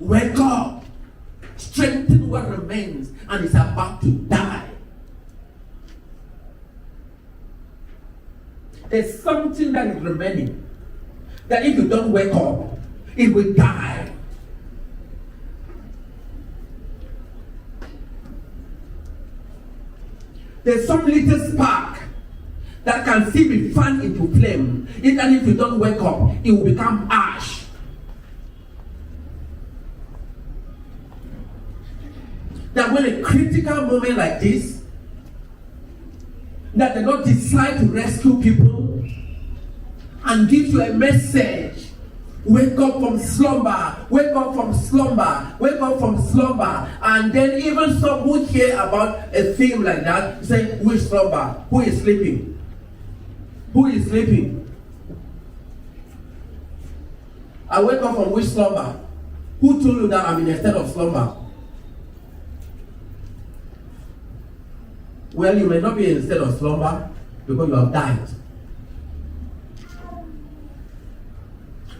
Wake up. Strengthen what remains and is about to die. There's something that is remaining, that if you don't wake up, it will die. There's some little spark that can still be fanned into flame. Even if you don't wake up, it will become ash. That when a critical moment like this, that the Lord decides to rescue people and give you a message. Wake up from slumber, wake up from slumber, wake up from slumber. And then even some who hear about a thing like that say, which slumber? Who is sleeping? Who is sleeping? I wake up from which slumber? Who told you that I'm in a state of slumber? Well, you may not be in a state of slumber because you have died.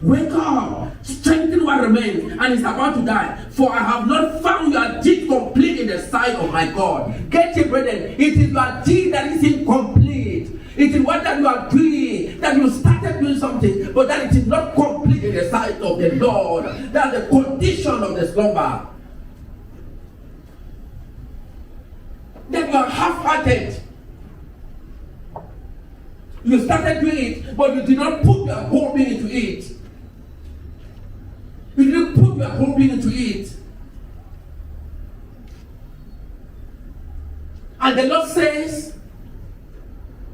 Wake up, strengthen what remains, and is about to die. For I have not found your deed complete in the sight of my God. Get it, brethren. It is your deed that is incomplete. It is what that you are doing, that you started doing something, but that it is not complete in the sight of the Lord. That's the condition of the slumber. That you are half-hearted. You started doing it, but you did not put your whole being into it. You didn't put your whole being into it. And the Lord says,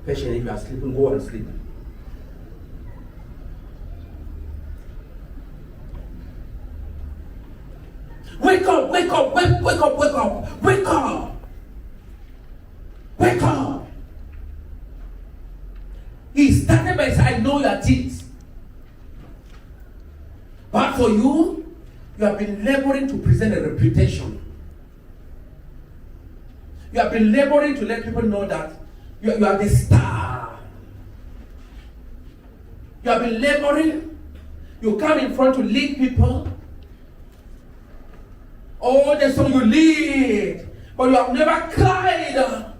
patient, if you are sleeping, go and sleep. Wake up, wake up, wake up, wake up, wake up. Wake up. He started by saying, I know your deeds. But for you, you have been laboring to present a reputation. You have been laboring to let people know that you are the star. You have been laboring. You come in front to lead people. Oh, the song you lead. But you have never cried.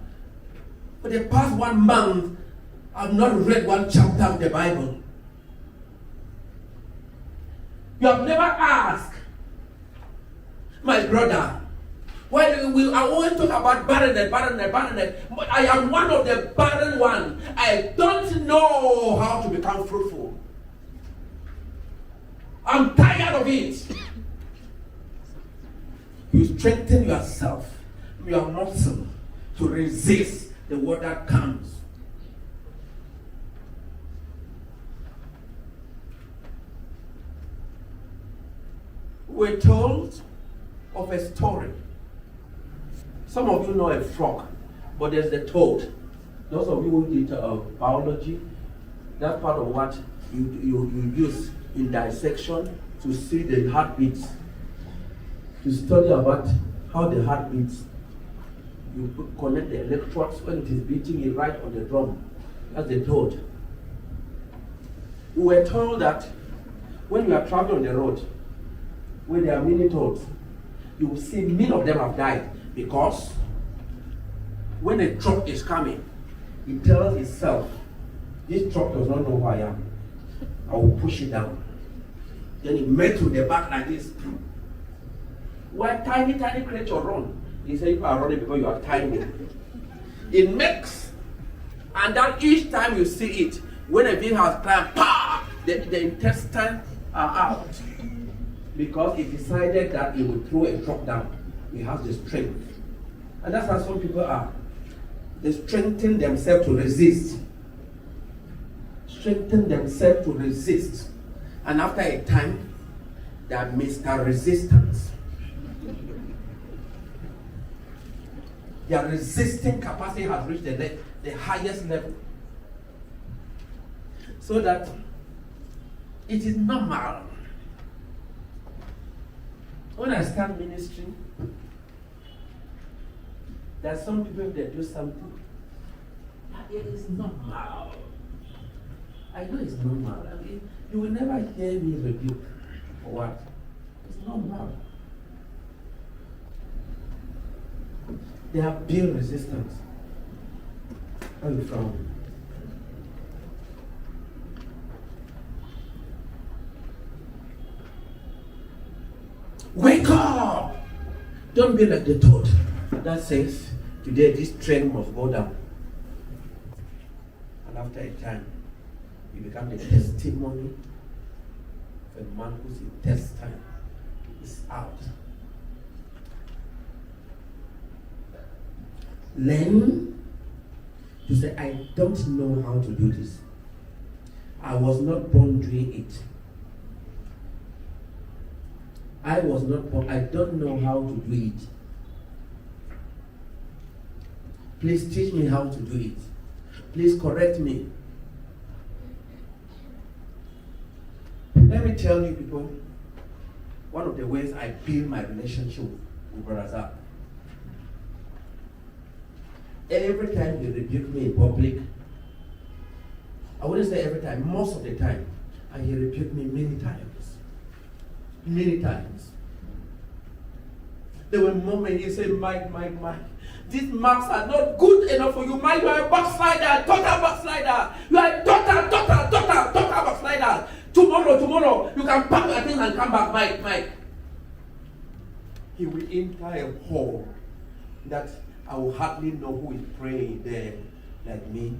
For the past 1 month, I've not read one chapter of the Bible. You have never asked, my brother, why do we I always talk about barrenness, but I am one of the barren ones. I don't know how to become fruitful. I'm tired of it. You strengthen yourself, your muscle, to resist the word that comes. We're told of a story. Some of you know a frog, but there's the toad. Those of you who did biology, that's part of what you use in dissection to see the heartbeats, to study about how the heart beats. You connect the electrodes when it is beating it right on the drum. That's the toad. We were told that when you are traveling on the road, where there are many toads, you will see many of them have died because when a truck is coming, it tells itself, this truck does not know who I am. I will push it down. Then it met to the back like this. Why tiny creature run? He said, you are running because you are tiny. It makes, and then each time you see it, when a vehicle has climbed, the intestines are out. Because it decided that it would throw a truck down. It has the strength. And that's how some people are. They strengthen themselves to resist. Strengthen themselves to resist. And after a time, they are Mr. Resistance. Their resisting capacity has reached the highest level. So that it is normal. When I start ministry, there are some people that do something. It is normal. I know it's normal. I mean, you will never hear me rebuke for what? It's normal. They have built resistance. Where are you from? Wake up! Don't be like the toad that says, today this train must go down. And after a time, you become the testimony of a man whose intestine is out. Learn to say, I don't know how to do this. I was not born doing it. I was not born, I don't know how to do it. Please teach me how to do it. Please correct me. Let me tell you people, one of the ways I build my relationship with Brother Zach. Every time he rebuked me in public, I wouldn't say every time, most of the time, and he rebuked me many times. Many times. There were moments he said, Mike, these marks are not good enough for you. Mike, you are a backslider, total backslider. You are a total backslider. Tomorrow, you can pack your things and come back, Mike. He will enter a hall that I will hardly know who is praying there, like me.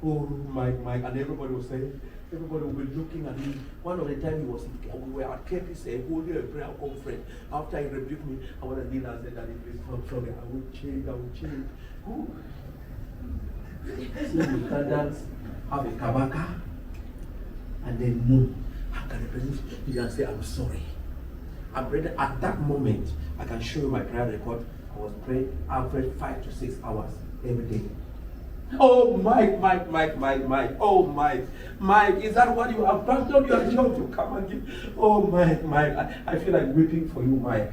Oh, Mike, and everybody will say, everybody will be looking at me. One of the time we were at KPC holding a prayer conference. After he rebuked me, I want to kneel and say that if it's not sorry, I will change. Who? So we can dance, have a kabaka, and then move. I can represent you and say, I'm sorry. I'm ready. At that moment, I can show you my prayer record. I was praying average 5 to 6 hours every day. Oh, Mike. Oh, Mike, is that what you abandoned your job to come and give? Oh, Mike, I feel like weeping for you, Mike.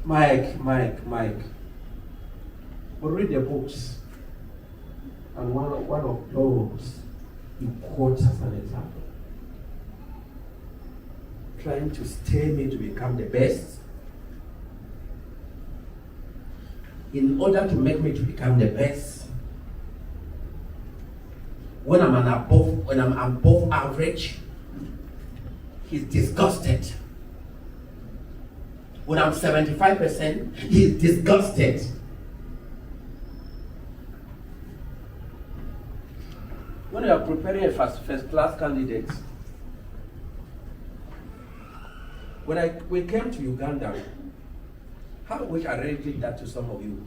Mike. But read the books. And one of those he quotes as an example. Trying to stay me to become the best. In order to make me to become the best, when I'm above average, he's disgusted. When I'm 75%, he's disgusted. When you are preparing a first class candidate, when we came to Uganda, how I wish I really did that to some of you.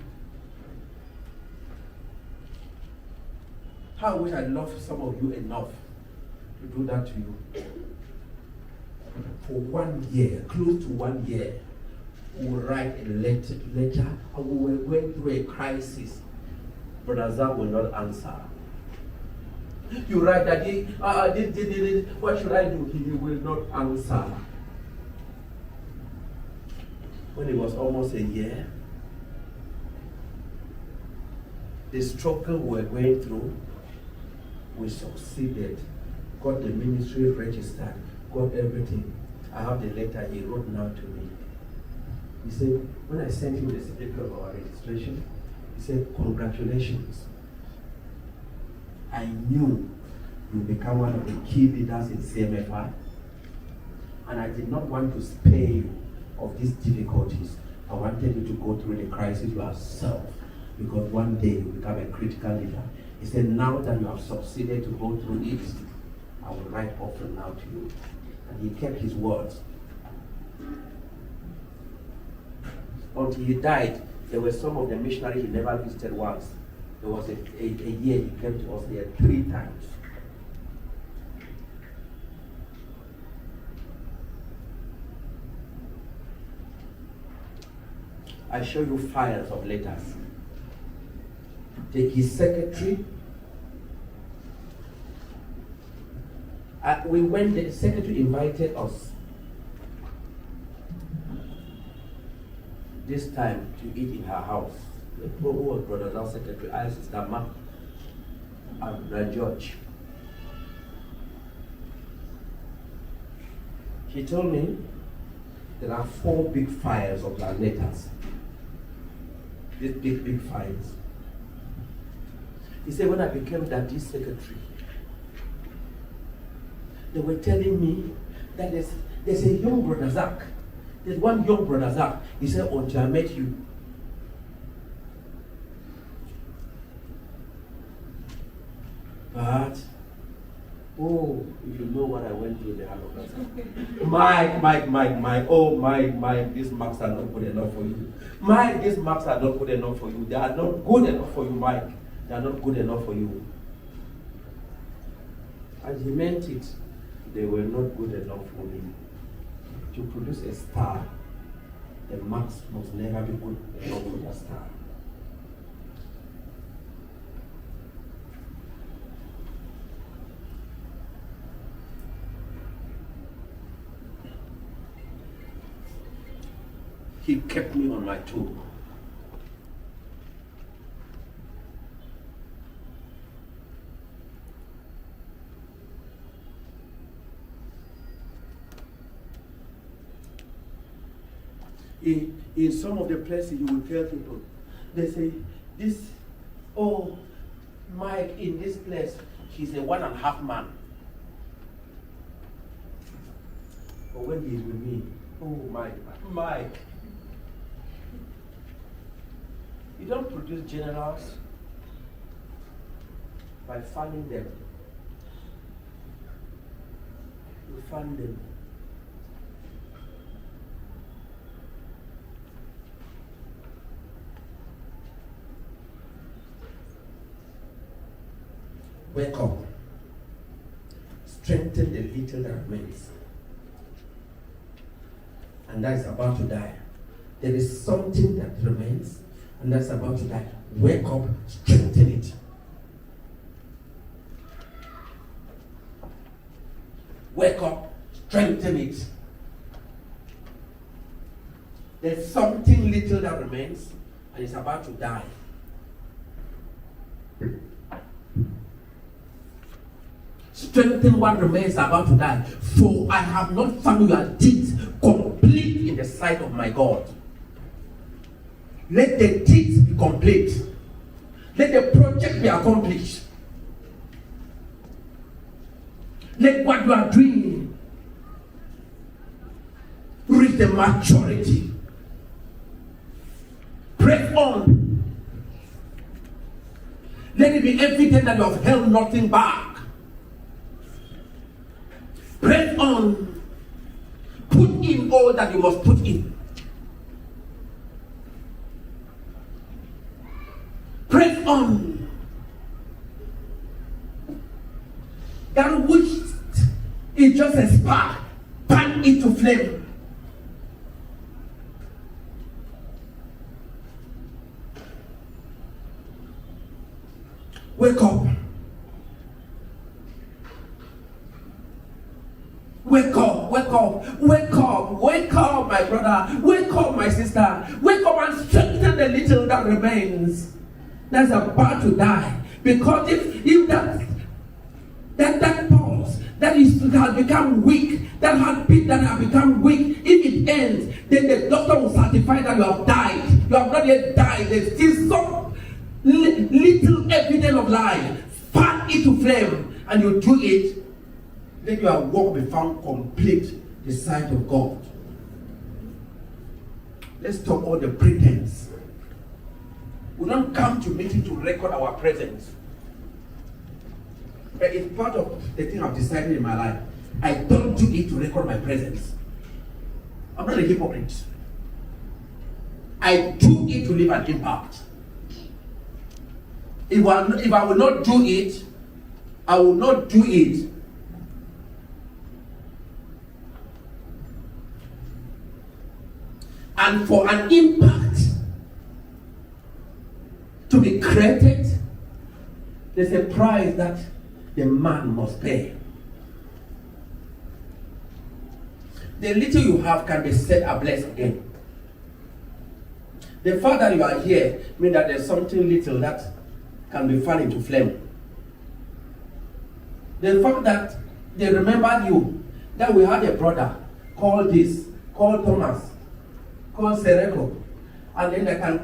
How I wish I loved some of you enough to do that to you. For 1 year, close to 1 year, we will write a letter, and we were going through a crisis. Brother Zab will not answer. You write that what should I do? He will not answer. When it was almost a year, the struggle we were going through, we succeeded, got the ministry registered, got everything. I have the letter he wrote now to me. He said, when I sent him the certificate of our registration, he said, congratulations. I knew you become one of the key leaders in Cmfi, and I did not want to spare you of these difficulties. I wanted you to go through the crisis yourself, because one day you become a critical leader. He said, now that you have succeeded to go through it, I will write offering now to you. And he kept his words. Until he died, there were some of the missionaries he never visited once. There was a year he came to us there 3 times. I show you files of letters. Take his secretary. We went, the secretary invited us this time to eat in her house. Who was Brother Zal's secretary? I, Sister Ma, and Brother George. He told me, there are 4 big files of their letters. These big files. He said, when I became daddy's secretary, they were telling me that there's a young brother Zach. There's one young brother Zach. He said, until I met you. But, if you know what I went through in the Alumni. Mike, these marks are not good enough for you. Mike, these marks are not good enough for you. They are not good enough for you, Mike. They are not good enough for you. And he meant it. They were not good enough for me. To produce a star, the marks must never be good enough for that star. He kept me on my toe. In some of the places you will tell people, they say, Mike, in this place, he's a 1.5 man. But when he's with me, Mike. You don't produce generals by fanning them. You fan them. Wake up. Strengthen the little that remains. And that is about to die. There is something that remains, and that's about to die. Wake up, strengthen it. Wake up, strengthen it. There's something little that remains, and it's about to die. Strengthen what remains about to die. For I have not found your deeds complete in the sight of my God. Let the deeds be complete. Let the project be accomplished. Let what you are doing reach the maturity. Press on. Let it be evident that you have held nothing back. Press on. Put in all that you must put in. Press on. That which is just a spark, fan into flame. Wake up. Wake up, wake up, wake up, wake up, my brother, wake up, my sister, wake up and strengthen the little that remains. That's about to die. Because if that pulse that has become weak, that heartbeat that has become weak, if it ends, then the doctor will certify that you have died. You have not yet died. There's still some little evidence of life. Fan it to flame, and you do it. Let your work be found complete the sight of God. Let's stop all the pretense. We don't come to meeting to record our presence. It's part of the thing I've decided in my life. I don't do it to record my presence. I'm not a hypocrite. I do it to leave an impact. If I will not do it, I will not do it. And for an impact to be created, there's a price that the man must pay. The little you have can be set ablaze again. The fact that you are here means that there's something little that can be fanned into flame. The fact that they remembered you, that we had a brother called this, call Thomas, call Sereko, and then they can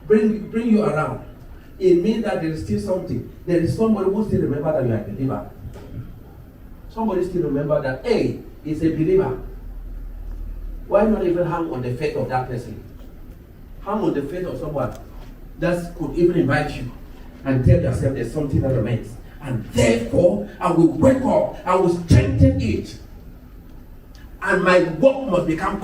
bring you around. It means that there is still something. There is somebody who still remember that you are a believer. Somebody still remember that, hey, he's a believer. Why not even hang on the faith of that person? Hang on the faith of someone that could even invite you and tell yourself there's something that remains. And therefore, I will wake up, I will strengthen it. And my work must become